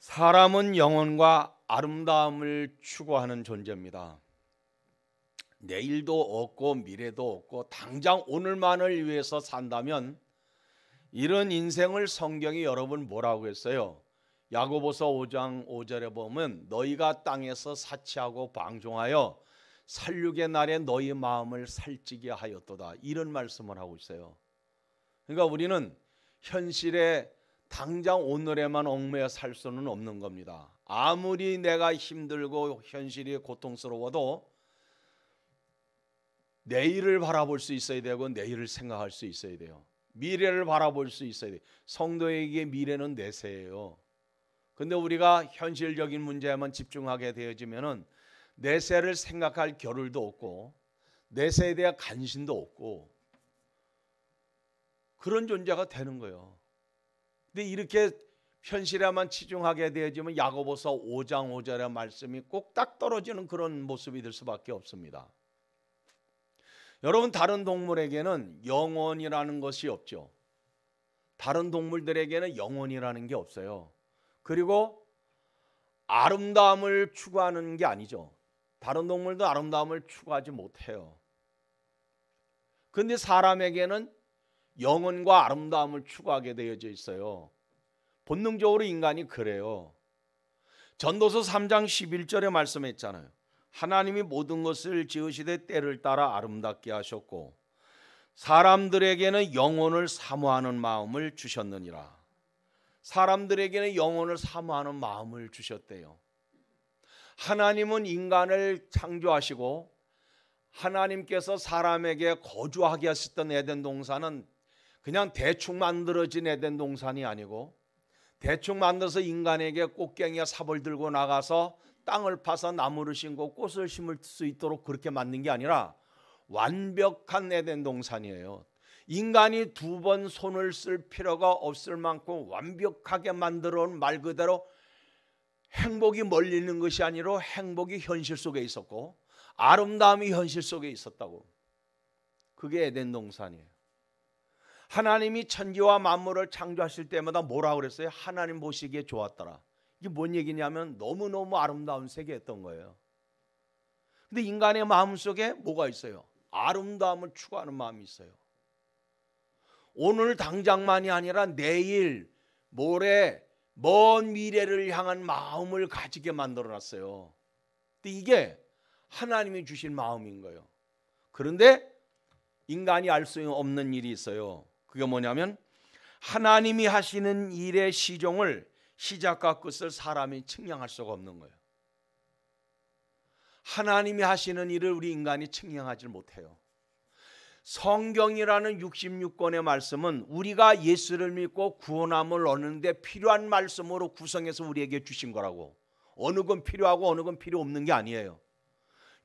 사람은 영혼과 아름다움을 추구하는 존재입니다. 내일도 없고 미래도 없고 당장 오늘만을 위해서 산다면 이런 인생을 성경이 여러분 뭐라고 했어요? 야고보서 5장 5절에 보면 너희가 땅에서 사치하고 방종하여 살육의 날에 너희 마음을 살찌게 하였도다, 이런 말씀을 하고 있어요. 그러니까 우리는 현실에 당장 오늘에만 얽매여 살 수는 없는 겁니다. 아무리 내가 힘들고 현실이 고통스러워도 내일을 바라볼 수 있어야 되고 내일을 생각할 수 있어야 돼요. 미래를 바라볼 수 있어야 돼요. 성도에게 미래는 내세예요. 근데 우리가 현실적인 문제에만 집중하게 되어지면은 내세를 생각할 겨를도 없고 내세에 대한 관심도 없고 그런 존재가 되는 거예요. 근데 이렇게 현실에만 치중하게 되어지면 야고보서 5장 5절의 말씀이 꼭 딱 떨어지는 그런 모습이 될 수밖에 없습니다. 여러분, 다른 동물에게는 영혼이라는 것이 없죠. 다른 동물들에게는 영혼이라는 게 없어요. 그리고 아름다움을 추구하는 게 아니죠. 다른 동물도 아름다움을 추구하지 못해요. 그런데 사람에게는 영혼과 아름다움을 추구하게 되어져 있어요. 본능적으로 인간이 그래요. 전도서 3장 11절에 말씀했잖아요. 하나님이 모든 것을 지으시되 때를 따라 아름답게 하셨고 사람들에게는 영혼을 사모하는 마음을 주셨느니라. 사람들에게는 영혼을 사모하는 마음을 주셨대요. 하나님은 인간을 창조하시고 하나님께서 사람에게 거주하게 하셨던 에덴 동산은 그냥 대충 만들어진 에덴 동산이 아니고 대충 만들어서 인간에게 꽃갱이와 삽을 들고 나가서 땅을 파서 나무를 심고 꽃을 심을 수 있도록 그렇게 만든 게 아니라 완벽한 에덴 동산이에요. 인간이 두 번 손을 쓸 필요가 없을 만큼 완벽하게 만들어 온 말 그대로 행복이 멀리 있는 것이 아니라 행복이 현실 속에 있었고 아름다움이 현실 속에 있었다고. 그게 에덴 동산이에요. 하나님이 천지와 만물을 창조하실 때마다 뭐라고 그랬어요? 하나님 보시기에 좋았더라. 이게 뭔 얘기냐면 너무너무 아름다운 세계였던 거예요. 근데 인간의 마음속에 뭐가 있어요? 아름다움을 추구하는 마음이 있어요. 오늘 당장만이 아니라 내일, 모레, 먼 미래를 향한 마음을 가지게 만들어놨어요. 근데 이게 하나님이 주신 마음인 거예요. 그런데 인간이 알 수 없는 일이 있어요. 그게 뭐냐면 하나님이 하시는 일의 시종을, 시작과 끝을 사람이 측량할 수가 없는 거예요. 하나님이 하시는 일을 우리 인간이 측량하지 못해요. 성경이라는 66권의 말씀은 우리가 예수를 믿고 구원함을 얻는데 필요한 말씀으로 구성해서 우리에게 주신 거라고. 어느 건 필요하고 어느 건 필요 없는 게 아니에요.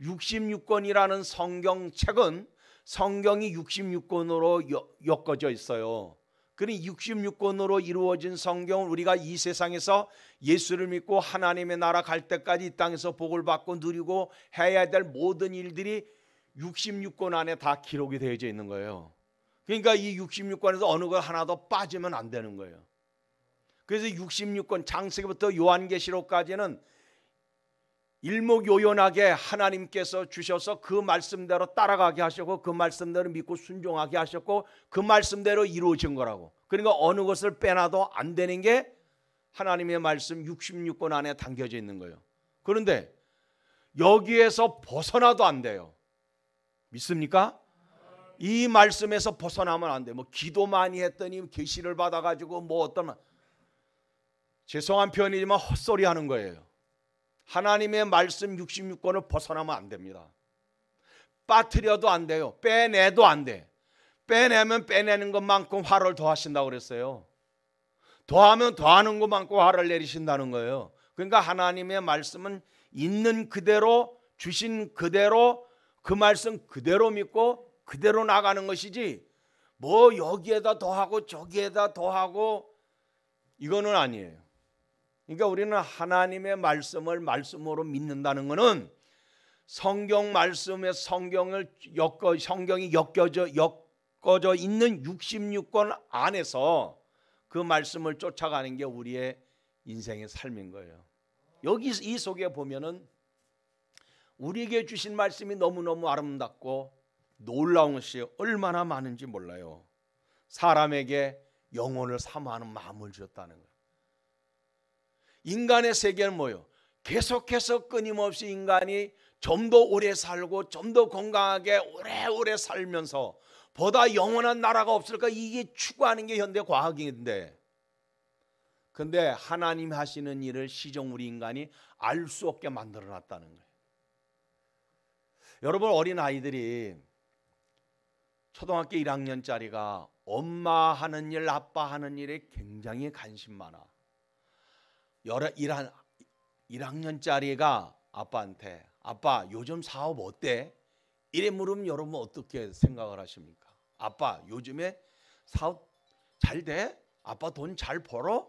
66권이라는 성경책은 성경이 66권으로 엮어져 있어요. 그러니 66권으로 이루어진 성경을 우리가 이 세상에서 예수를 믿고 하나님의 나라 갈 때까지 이 땅에서 복을 받고 누리고 해야 될 모든 일들이 66권 안에 다 기록이 되어져 있는 거예요. 그러니까 이 66권에서 어느 것 하나도 빠지면 안 되는 거예요. 그래서 66권 창세기부터 요한계시록까지는 일목요연하게 하나님께서 주셔서 그 말씀대로 따라가게 하셨고 그 말씀대로 믿고 순종하게 하셨고 그 말씀대로 이루어진 거라고. 그러니까 어느 것을 빼놔도 안 되는 게 하나님의 말씀 66권 안에 담겨져 있는 거예요. 그런데 여기에서 벗어나도 안 돼요. 믿습니까? 이 말씀에서 벗어나면 안 돼요. 뭐 기도 많이 했더니 계시를 받아가지고 뭐 어떤, 죄송한 표현이지만 헛소리 하는 거예요. 하나님의 말씀 66권을 벗어나면 안 됩니다. 빠뜨려도 안 돼요. 빼내도 안 돼. 빼내면 빼내는 것만큼 화를 더하신다고 그랬어요. 더하면 더하는 것만큼 화를 내리신다는 거예요. 그러니까 하나님의 말씀은 있는 그대로, 주신 그대로, 그 말씀 그대로 믿고 그대로 나가는 것이지 뭐 여기에다 더하고 저기에다 더하고 이거는 아니에요. 그러니까 우리는 하나님의 말씀을 말씀으로 믿는다는 것은 성경 말씀에 성경이 엮어져 있는 66권 안에서 그 말씀을 쫓아가는 게 우리의 인생의 삶인 거예요. 여기 이 속에 보면은 우리에게 주신 말씀이 너무너무 아름답고 놀라운 것이 얼마나 많은지 몰라요. 사람에게 영혼을 사모하는 마음을 주었다는 거예요. 인간의 세계는 뭐예요? 계속해서 끊임없이 인간이 좀 더 오래 살고 좀 더 건강하게 오래오래 살면서 보다 영원한 나라가 없을까, 이게 추구하는 게 현대 과학인데, 근데 하나님 하시는 일을 시종 우리 인간이 알 수 없게 만들어 놨다는 거예요. 여러분, 어린 아이들이 초등학교 1학년짜리가 엄마 하는 일, 아빠 하는 일에 굉장히 관심 많아. 1학년짜리가 아빠한테 아빠 요즘 사업 어때? 이래 물으면 여러분 어떻게 생각을 하십니까? 아빠 요즘에 사업 잘 돼? 아빠 돈 잘 벌어?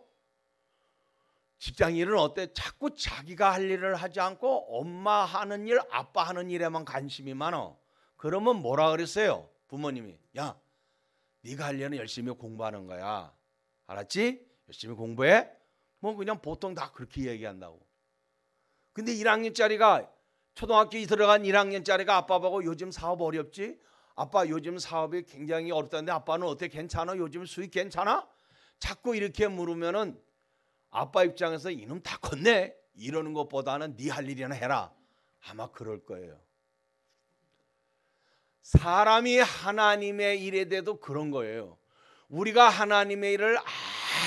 직장 일은 어때? 자꾸 자기가 할 일을 하지 않고 엄마 하는 일, 아빠 하는 일에만 관심이 많어. 그러면 뭐라 그랬어요? 부모님이, 야, 네가 할 일은 열심히 공부하는 거야. 알았지? 열심히 공부해. 뭐 그냥 보통 다 그렇게 얘기한다고. 근데 1학년짜리가, 초등학교에 들어간 1학년짜리가 아빠 보고 요즘 사업 어렵지? 아빠 요즘 사업이 굉장히 어렵다는데 아빠는 어때? 괜찮아? 요즘 수익 괜찮아? 자꾸 이렇게 물으면은 아빠 입장에서 이놈 다 컸네 이러는 것보다는 네 할 일이나 해라, 아마 그럴 거예요. 사람이 하나님의 일에 대해도 그런 거예요. 우리가 하나님의 일을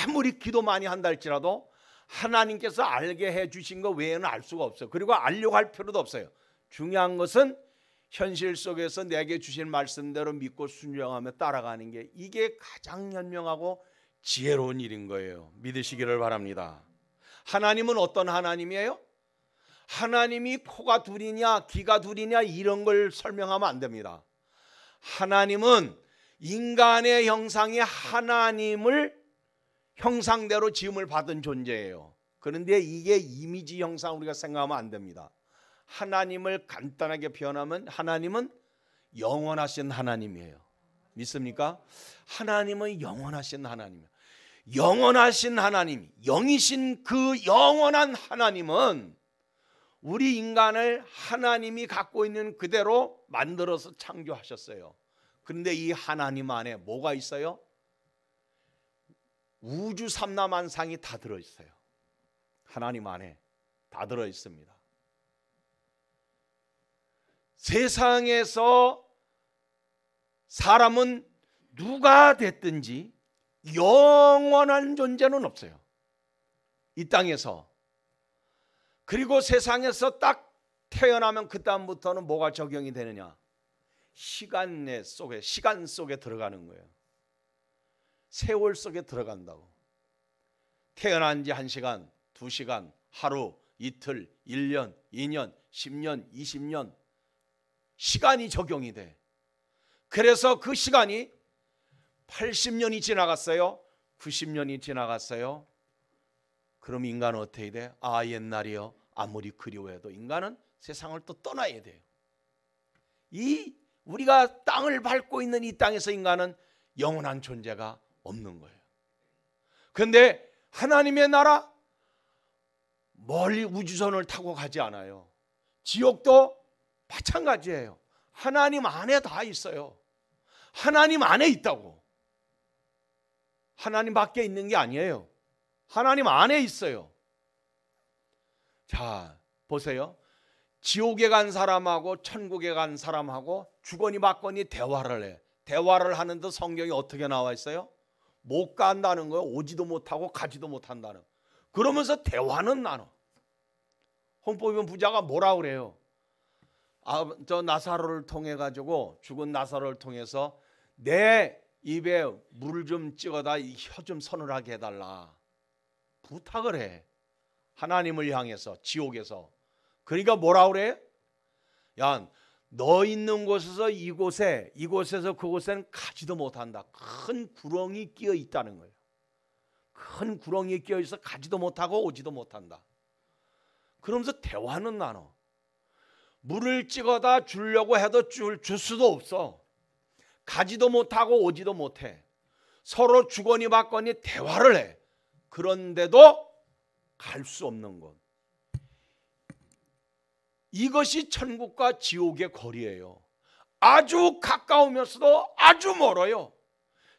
아무리 기도 많이 한다 할지라도 하나님께서 알게 해주신 것 외에는 알 수가 없어요. 그리고 알려고 할 필요도 없어요. 중요한 것은 현실 속에서 내게 주신 말씀대로 믿고 순종하며 따라가는 게, 이게 가장 현명하고 지혜로운 일인 거예요. 믿으시기를 바랍니다. 하나님은 어떤 하나님이에요? 하나님이 코가 둘이냐 귀가 둘이냐 이런 걸 설명하면 안 됩니다. 하나님은 인간의 형상이 하나님을 형상대로 지음을 받은 존재예요. 그런데 이게 이미지 형상 우리가 생각하면 안 됩니다. 하나님을 간단하게 표현하면 하나님은 영원하신 하나님이에요. 믿습니까? 하나님은 영원하신 하나님이에요. 영원하신 하나님, 영이신 그 영원한 하나님은 우리 인간을 하나님이 갖고 있는 그대로 만들어서 창조하셨어요. 그런데 이 하나님 안에 뭐가 있어요? 우주 삼라만상이 다 들어있어요. 하나님 안에 다 들어있습니다. 세상에서 사람은 누가 됐든지 영원한 존재는 없어요. 이 땅에서. 그리고 세상에서 딱 태어나면 그 다음부터는 뭐가 적용이 되느냐? 시간 속에 들어가는 거예요. 세월 속에 들어간다고. 태어난 지 1시간, 2시간, 하루, 이틀, 1년, 2년, 10년, 20년 시간이 적용이 돼. 그래서 그 시간이 80년이 지나갔어요. 90년이 지나갔어요. 그럼 인간은 어떻게 돼? 아, 옛날이요. 아무리 그리워해도 인간은 세상을 또 떠나야 돼요. 이 우리가 땅을 밟고 있는 이 땅에서 인간은 영원한 존재가 없는 거예요. 그런데 하나님의 나라, 멀리 우주선을 타고 가지 않아요. 지옥도 마찬가지예요. 하나님 안에 다 있어요. 하나님 안에 있다고. 하나님 밖에 있는 게 아니에요. 하나님 안에 있어요. 자, 보세요. 지옥에 간 사람하고 천국에 간 사람하고 주거니 받거니 대화를 해. 대화를 하는데 성경이 어떻게 나와 있어요? 못 간다는 거예요. 오지도 못하고 가지도 못한다는. 그러면서 대화는 나눠. 홍보면 부자가 뭐라 그래요? 아, 저 나사로를 통해 가지고, 죽은 나사로를 통해서 내 입에 물을 좀 찍어다 혀 좀 서늘하게 해달라 부탁을 해. 하나님을 향해서 지옥에서. 그러니까 뭐라 그래? 야, 너 있는 곳에서 이곳에서 그곳에는 가지도 못한다. 큰 구렁이 끼어 있다는 거예요. 큰 구렁이 끼어 있어 가지도 못하고 오지도 못한다. 그러면서 대화는 나눠. 물을 찍어다 주려고 해도 줄 수도 없어. 가지도 못하고 오지도 못해. 서로 주거니 받거니 대화를 해. 그런데도 갈 수 없는 곳. 이것이 천국과 지옥의 거리예요. 아주 가까우면서도 아주 멀어요.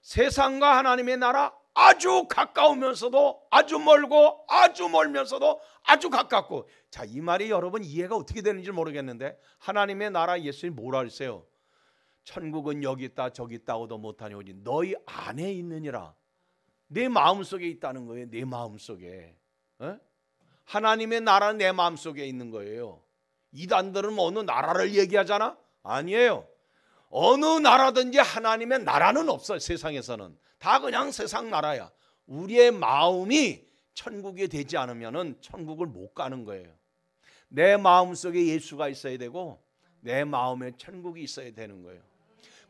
세상과 하나님의 나라 아주 가까우면서도 아주 멀고 아주 멀면서도 아주 가깝고. 자, 이 말이 여러분 이해가 어떻게 되는지 모르겠는데, 하나님의 나라 예수님이 뭐라 그랬어요? 천국은 여기 있다 저기 있다고도 못하니 오직 너희 안에 있느니라. 내 마음속에 있다는 거예요. 내 마음속에. 하나님의 나라는 내 마음속에 있는 거예요. 이단들은 어느 나라를 얘기하잖아? 아니에요. 어느 나라든지 하나님의 나라는 없어요. 세상에서는 다 그냥 세상 나라야. 우리의 마음이 천국이 되지 않으면 천국을 못 가는 거예요. 내 마음속에 예수가 있어야 되고 내 마음에 천국이 있어야 되는 거예요.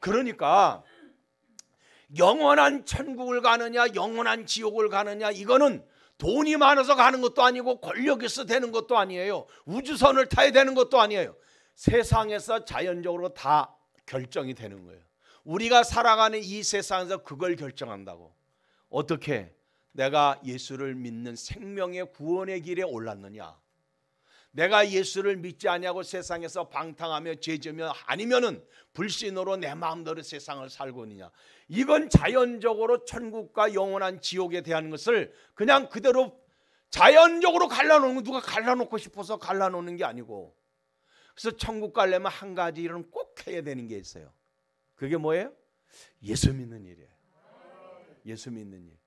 그러니까 영원한 천국을 가느냐 영원한 지옥을 가느냐, 이거는 돈이 많아서 가는 것도 아니고 권력이 있어서 되는 것도 아니에요. 우주선을 타야 되는 것도 아니에요. 세상에서 자연적으로 다 결정이 되는 거예요. 우리가 살아가는 이 세상에서 그걸 결정한다고. 어떻게? 내가 예수를 믿는 생명의 구원의 길에 올랐느냐, 내가 예수를 믿지 아니하고 세상에서 방탕하며 죄지으며 아니면은 불신으로 내 마음대로 세상을 살고 있느냐. 이건 자연적으로 천국과 영원한 지옥에 대한 것을 그냥 그대로 자연적으로 갈라놓는 거, 누가 갈라놓고 싶어서 갈라놓는 게 아니고. 그래서 천국 가려면 한 가지 일은 꼭 해야 되는 게 있어요. 그게 뭐예요? 예수 믿는 일이에요. 예수 믿는 일.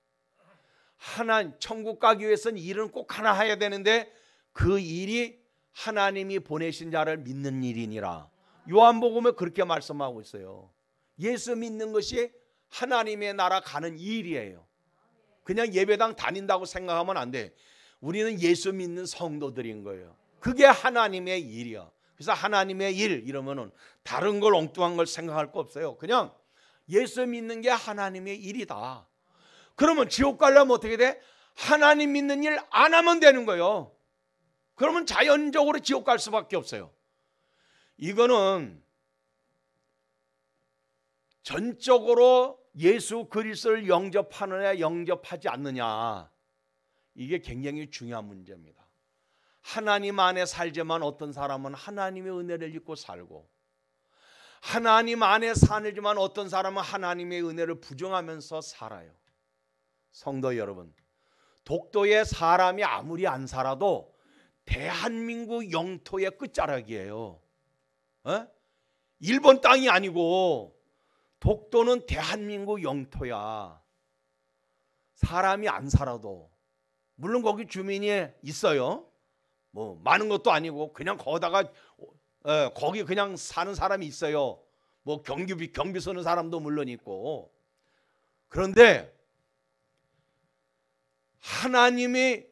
천국 가기 위해서는 일은 꼭 하나 해야 되는데 그 일이 하나님이 보내신 자를 믿는 일이니라. 요한복음에 그렇게 말씀하고 있어요. 예수 믿는 것이 하나님의 나라 가는 일이에요. 그냥 예배당 다닌다고 생각하면 안 돼. 우리는 예수 믿는 성도들인 거예요. 그게 하나님의 일이야. 그래서 하나님의 일 이러면은 다른 걸 엉뚱한 걸 생각할 거 없어요. 그냥 예수 믿는 게 하나님의 일이다. 그러면 지옥 가려면 어떻게 돼? 하나님 믿는 일 안 하면 되는 거예요. 그러면 자연적으로 지옥 갈 수밖에 없어요. 이거는 전적으로 예수 그리스도를 영접하느냐 영접하지 않느냐, 이게 굉장히 중요한 문제입니다. 하나님 안에 살지만 어떤 사람은 하나님의 은혜를 입고 살고, 하나님 안에 살지만 어떤 사람은 하나님의 은혜를 부정하면서 살아요. 성도 여러분, 독도에 사람이 아무리 안 살아도 대한민국 영토의 끝자락이에요. 일본 땅이 아니고 독도는 대한민국 영토야. 사람이 안 살아도, 물론 거기 주민이 있어요. 뭐 많은 것도 아니고 그냥 거기다가 거기 그냥 사는 사람이 있어요. 뭐 경비 서는 사람도 물론 있고. 그런데 하나님이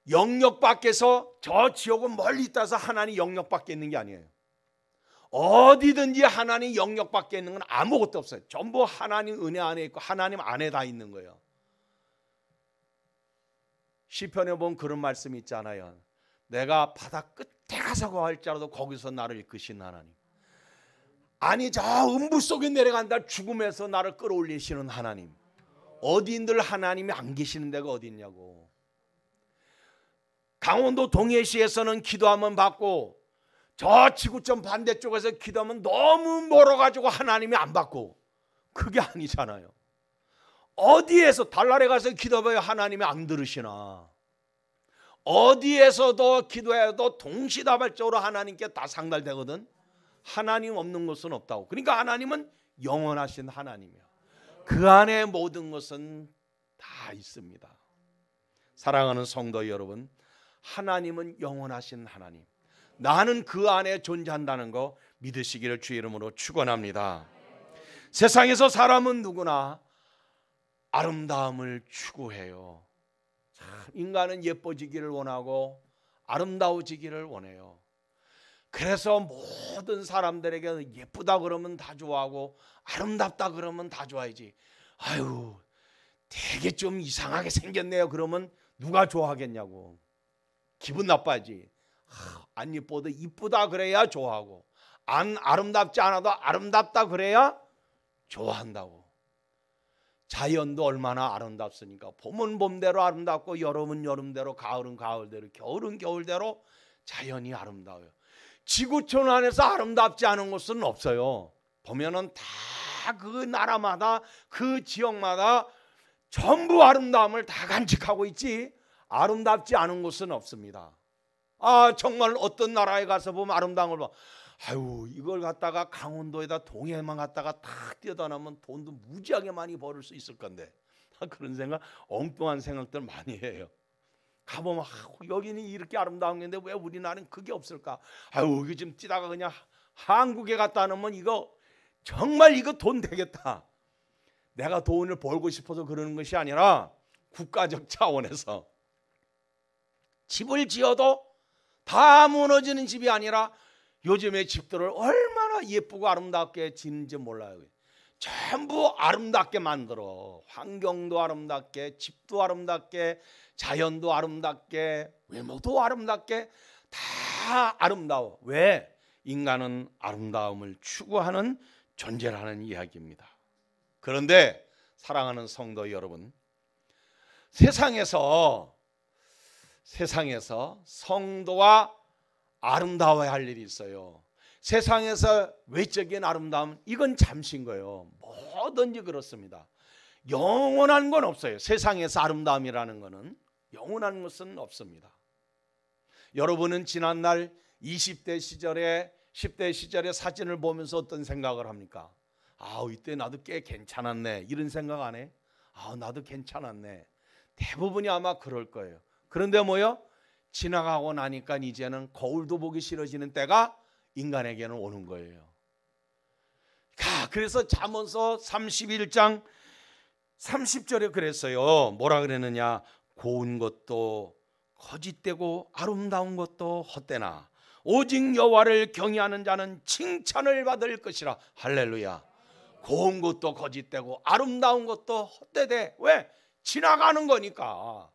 영역 밖에서, 저 지옥은 멀리 있다서 하나님 영역 밖에 있는 게 아니에요. 어디든지 하나님 영역 밖에 있는 건 아무것도 없어요. 전부 하나님 은혜 안에 있고 하나님 안에 다 있는 거예요. 시편에 보면 그런 말씀이 있잖아요. 내가 바다 끝에 가서 할지라도 거기서 나를 이끄신 하나님. 아니, 저 음부 속에 내려간다 죽음에서 나를 끌어올리시는 하나님. 어디인들 하나님이 안 계시는 데가 어디 있냐고. 강원도 동해시에서는 기도하면 받고, 저 지구촌 반대쪽에서 기도하면 너무 멀어가지고 하나님이 안 받고. 그게 아니잖아요. 어디에서 달나라에 가서 기도해봐야 하나님이 안 들으시나. 어디에서도 기도해도 동시다발적으로 하나님께 다 상달되거든. 하나님 없는 것은 없다고. 그러니까 하나님은 영원하신 하나님이야. 그 안에 모든 것은 다 있습니다. 사랑하는 성도 여러분, 하나님은 영원하신 하나님, 나는 그 안에 존재한다는 거 믿으시기를 주의 이름으로 축원합니다. 세상에서 사람은 누구나 아름다움을 추구해요. 참, 인간은 예뻐지기를 원하고 아름다워지기를 원해요. 그래서 모든 사람들에게 예쁘다 그러면 다 좋아하고 아름답다 그러면 다 좋아하지. 아유, 되게 좀 이상하게 생겼네요 그러면 누가 좋아하겠냐고. 기분 나빠지. 안 예뻐도 이쁘다 그래야 좋아하고, 안 아름답지 않아도 아름답다 그래야 좋아한다고. 자연도 얼마나 아름답습니까? 봄은 봄대로 아름답고 여름은 여름대로, 가을은 가을대로, 겨울은 겨울대로 자연이 아름다워요. 지구촌 안에서 아름답지 않은 곳은 없어요. 보면은 다 그 나라마다 그 지역마다 전부 아름다움을 다 간직하고 있지 아름답지 않은 곳은 없습니다. 정말 어떤 나라에 가서 보면 아름다운 걸 봐. 아유, 이걸 갖다가 강원도에다 동해만 갖다가 탁 뛰어다 놓으면 돈도 무지하게 많이 벌을 수 있을 건데 그런 생각, 엉뚱한 생각들 많이 해요. 가보면 여기는 이렇게 아름다운 건데 왜 우리나라는 그게 없을까? 아유, 이거 좀 뛰다가 그냥 한국에 갖다 놓으면 이거 정말 이거 돈 되겠다. 내가 돈을 벌고 싶어서 그러는 것이 아니라 국가적 차원에서 집을 지어도 다 무너지는 집이 아니라 요즘의 집들을 얼마나 예쁘고 아름답게 짓는지 몰라요. 전부 아름답게 만들어. 환경도 아름답게, 집도 아름답게, 자연도 아름답게, 외모도 아름답게, 다 아름다워. 왜? 인간은 아름다움을 추구하는 존재라는 이야기입니다. 그런데 사랑하는 성도 여러분, 세상에서 성도가 아름다워야 할 일이 있어요. 세상에서 외적인 아름다움, 이건 잠시인 거예요. 뭐든지 그렇습니다. 영원한 건 없어요. 세상에서 아름다움이라는 것은 영원한 것은 없습니다. 여러분은 지난날 20대 시절에 10대 시절의 사진을 보면서 어떤 생각을 합니까? 이때 나도 꽤 괜찮았네, 이런 생각 안 해? 나도 괜찮았네. 대부분이 아마 그럴 거예요. 그런데 뭐요? 지나가고 나니까 이제는 거울도 보기 싫어지는 때가 인간에게는 오는 거예요. 그래서 잠언서 31장 30절에 그랬어요. 뭐라 그랬느냐? 고운 것도 거짓되고 아름다운 것도 헛되나 오직 여호와를 경외하는 자는 칭찬을 받을 것이라. 할렐루야. 고운 것도 거짓되고 아름다운 것도 헛되대. 왜? 지나가는 거니까.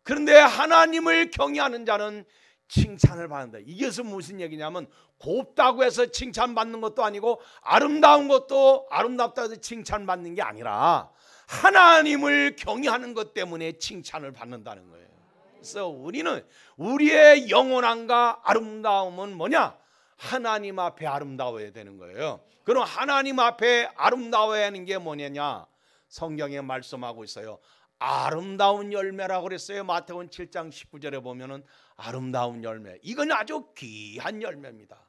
그런데 하나님을 경외하는 자는 칭찬을 받는다. 이게 무슨 얘기냐면 곱다고 해서 칭찬받는 것도 아니고 아름다운 것도 아름답다고 해서 칭찬받는 게 아니라 하나님을 경외하는 것 때문에 칭찬을 받는다는 거예요. 그래서 우리는 우리의 영원함과 아름다움은 뭐냐? 하나님 앞에 아름다워야 되는 거예요. 그럼 하나님 앞에 아름다워야 하는 게 뭐냐냐? 성경에 말씀하고 있어요. 아름다운 열매라고 그랬어요. 마태복음 7장 19절에 보면은 아름다운 열매, 이건 아주 귀한 열매입니다.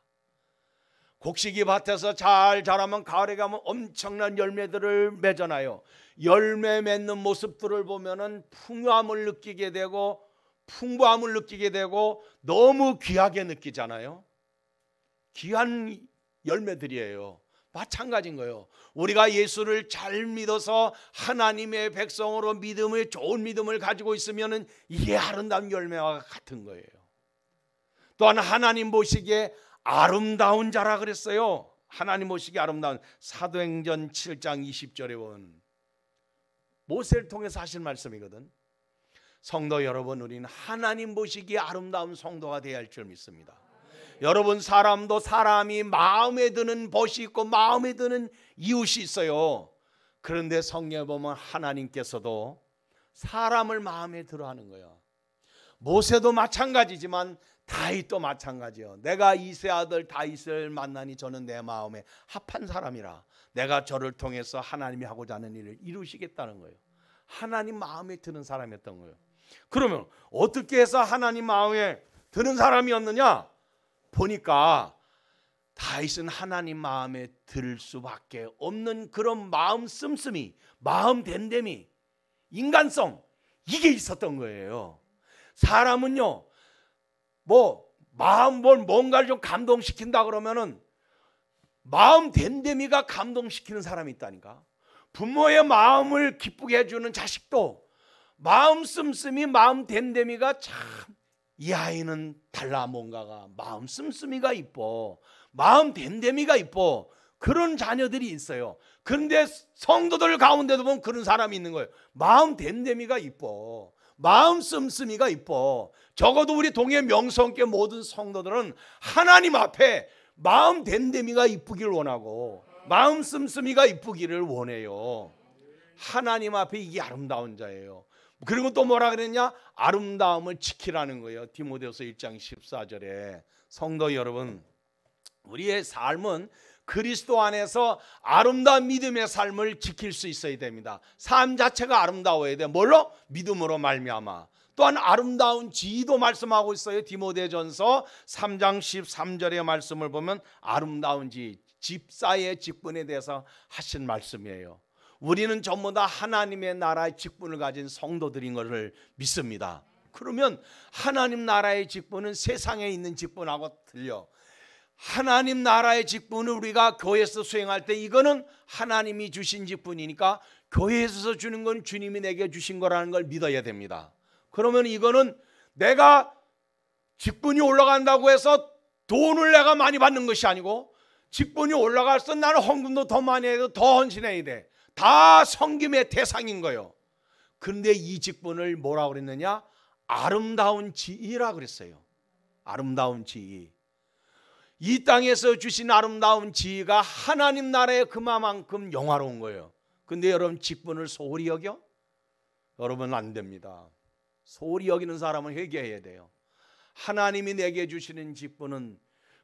곡식이 밭에서 잘 자라면 가을에 가면 엄청난 열매들을 맺어놔요. 열매 맺는 모습들을 보면은 풍요함을 느끼게 되고 풍부함을 느끼게 되고 너무 귀하게 느끼잖아요. 귀한 열매들이에요. 마찬가지인 거예요. 우리가 예수를 잘 믿어서 하나님의 백성으로 믿음의 좋은 믿음을 가지고 있으면 이게 아름다운 열매와 같은 거예요. 또한 하나님 보시기에 아름다운 자라 그랬어요. 하나님 보시기에 아름다운, 사도행전 7장 20절에 보면 모세를 통해서 하신 말씀이거든. 성도 여러분, 우리는 하나님 보시기에 아름다운 성도가 되어야 할 줄 믿습니다. 여러분, 사람도 사람이 마음에 드는 벗이 있고 마음에 드는 이웃이 있어요. 그런데 성경에 보면 하나님께서도 사람을 마음에 들어하는 거예요. 모세도 마찬가지지만 다윗도 마찬가지예요. 내가 이세 아들 다윗을 만나니 저는 내 마음에 합한 사람이라. 내가 저를 통해서 하나님이 하고자 하는 일을 이루시겠다는 거예요. 하나님 마음에 드는 사람이었던 거예요. 그러면 어떻게 해서 하나님 마음에 드는 사람이었느냐? 보니까 다윗은 하나님 마음에 들 수밖에 없는 그런 마음 씀씀이, 마음 됨됨이, 인간성, 이게 있었던 거예요. 사람은요, 뭔가를 좀 감동시킨다 그러면은 마음 됨됨이가 감동시키는 사람이 있다니까. 부모의 마음을 기쁘게 해주는 자식도 마음 씀씀이, 마음 됨됨이가 참, 이 아이는 달라, 뭔가가 마음 씀씀이가 이뻐, 마음 됨됨이가 이뻐, 그런 자녀들이 있어요. 그런데 성도들 가운데도 보면 그런 사람이 있는 거예요. 마음 됨됨이가 이뻐, 마음 씀씀이가 이뻐. 적어도 우리 동해 명성교회 모든 성도들은 하나님 앞에 마음 됨됨이가 이쁘기를 원하고 마음 씀씀이가 이쁘기를 원해요. 하나님 앞에 이게 아름다운 자예요. 그리고 또 뭐라 그랬냐? 아름다움을 지키라는 거예요. 디모데후서 1장 14절에. 성도 여러분, 우리의 삶은 그리스도 안에서 아름다운 믿음의 삶을 지킬 수 있어야 됩니다. 삶 자체가 아름다워야 돼요. 뭘로? 믿음으로 말미암아. 또한 아름다운 지위도 말씀하고 있어요. 디모데전서 3장 13절의 말씀을 보면 아름다운 지위, 집사의 직분에 대해서 하신 말씀이에요. 우리는 전부 다 하나님의 나라의 직분을 가진 성도들인 것을 믿습니다. 그러면 하나님 나라의 직분은 세상에 있는 직분하고 틀려. 하나님 나라의 직분을 우리가 교회에서 수행할 때 이거는 하나님이 주신 직분이니까 교회에서 주는 건 주님이 내게 주신 거라는 걸 믿어야 됩니다. 그러면 이거는 내가 직분이 올라간다고 해서 돈을 내가 많이 받는 것이 아니고, 직분이 올라갈서 나는 헌금도 더 많이 해도 더 헌신해야 돼. 다 섬김의 대상인 거예요. 그런데 이 직분을 뭐라고 그랬느냐? 아름다운 지위라 그랬어요. 아름다운 지위. 이 땅에서 주신 아름다운 지위가 하나님 나라에 그만큼 영화로운 거예요. 근데 여러분, 직분을 소홀히 여겨? 여러분, 안 됩니다. 소홀히 여기는 사람은 회개해야 돼요. 하나님이 내게 주시는 직분은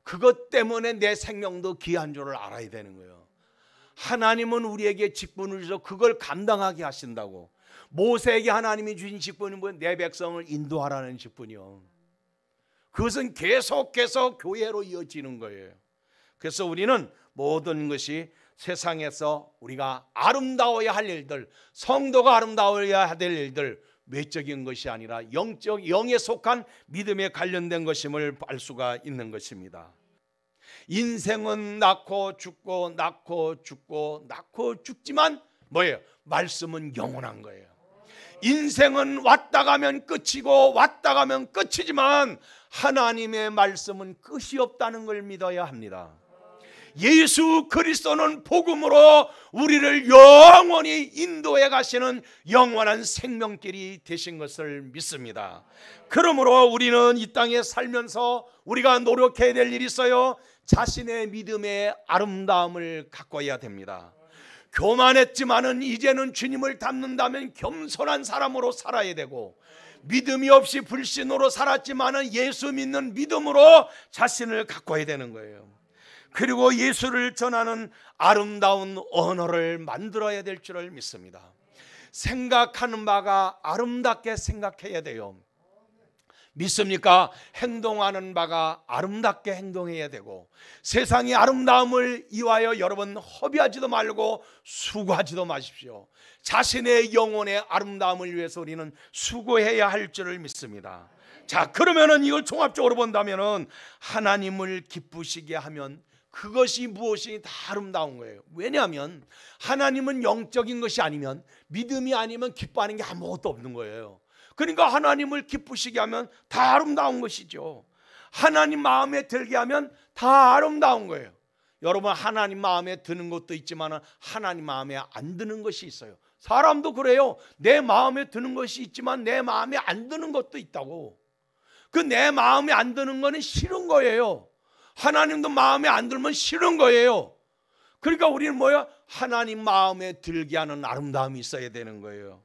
그것 때문에 내 생명도 귀한 줄을 알아야 되는 거예요. 하나님은 우리에게 직분을 주셔서 그걸 감당하게 하신다고. 모세에게 하나님이 주신 직분은 뭐예요? 내 백성을 인도하라는 직분이요. 그것은 계속해서 교회로 이어지는 거예요. 그래서 우리는 모든 것이 세상에서 우리가 아름다워야 할 일들, 성도가 아름다워야 될 일들, 외적인 것이 아니라 영에 속한 믿음에 관련된 것임을 알 수가 있는 것입니다. 인생은 낳고 죽고 낳고 죽고 낳고 죽지만 뭐예요? 말씀은 영원한 거예요. 인생은 왔다 가면 끝이고 왔다 가면 끝이지만 하나님의 말씀은 끝이 없다는 걸 믿어야 합니다. 예수 그리스도는 복음으로 우리를 영원히 인도해 가시는 영원한 생명길이 되신 것을 믿습니다. 그러므로 우리는 이 땅에 살면서 우리가 노력해야 될 일이 있어요. 자신의 믿음의 아름다움을 가꿔야 됩니다. 교만했지만은 이제는 주님을 닮는다면 겸손한 사람으로 살아야 되고, 믿음이 없이 불신으로 살았지만은 예수 믿는 믿음으로 자신을 가꿔야 되는 거예요. 그리고 예수를 전하는 아름다운 언어를 만들어야 될 줄을 믿습니다. 생각하는 바가 아름답게 생각해야 돼요. 믿습니까? 행동하는 바가 아름답게 행동해야 되고, 세상의 아름다움을 위하여 여러분 허비하지도 말고 수고하지도 마십시오. 자신의 영혼의 아름다움을 위해서 우리는 수고해야 할 줄을 믿습니다. 자, 그러면은 이걸 종합적으로 본다면은 하나님을 기쁘시게 하면 그것이 무엇이 다 아름다운 거예요. 왜냐하면 하나님은 영적인 것이 아니면, 믿음이 아니면 기뻐하는 게 아무것도 없는 거예요. 그러니까 하나님을 기쁘시게 하면 다 아름다운 것이죠. 하나님 마음에 들게 하면 다 아름다운 거예요. 여러분, 하나님 마음에 드는 것도 있지만 하나님 마음에 안 드는 것이 있어요. 사람도 그래요. 내 마음에 드는 것이 있지만 내 마음에 안 드는 것도 있다고. 그 내 마음에 안 드는 거는 싫은 거예요. 하나님도 마음에 안 들면 싫은 거예요. 그러니까 우리는 뭐야? 하나님 마음에 들게 하는 아름다움이 있어야 되는 거예요.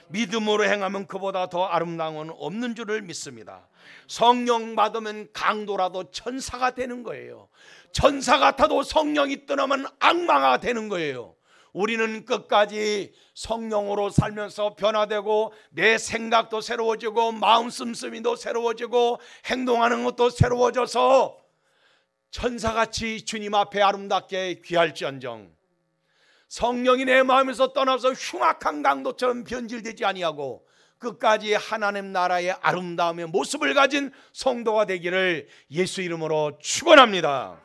믿음으로 행하면 그보다 더 아름다운 건 없는 줄을 믿습니다. 성령 받으면 강도라도 천사가 되는 거예요. 천사 같아도 성령이 떠나면 악마가 되는 거예요. 우리는 끝까지 성령으로 살면서 변화되고, 내 생각도 새로워지고, 마음 씀씀이도 새로워지고, 행동하는 것도 새로워져서 천사같이 주님 앞에 아름답게 귀할지언정, 성령이 내 마음에서 떠나서 흉악한 강도처럼 변질되지 아니하고 끝까지 하나님 나라의 아름다움의 모습을 가진 성도가 되기를 예수 이름으로 축원합니다.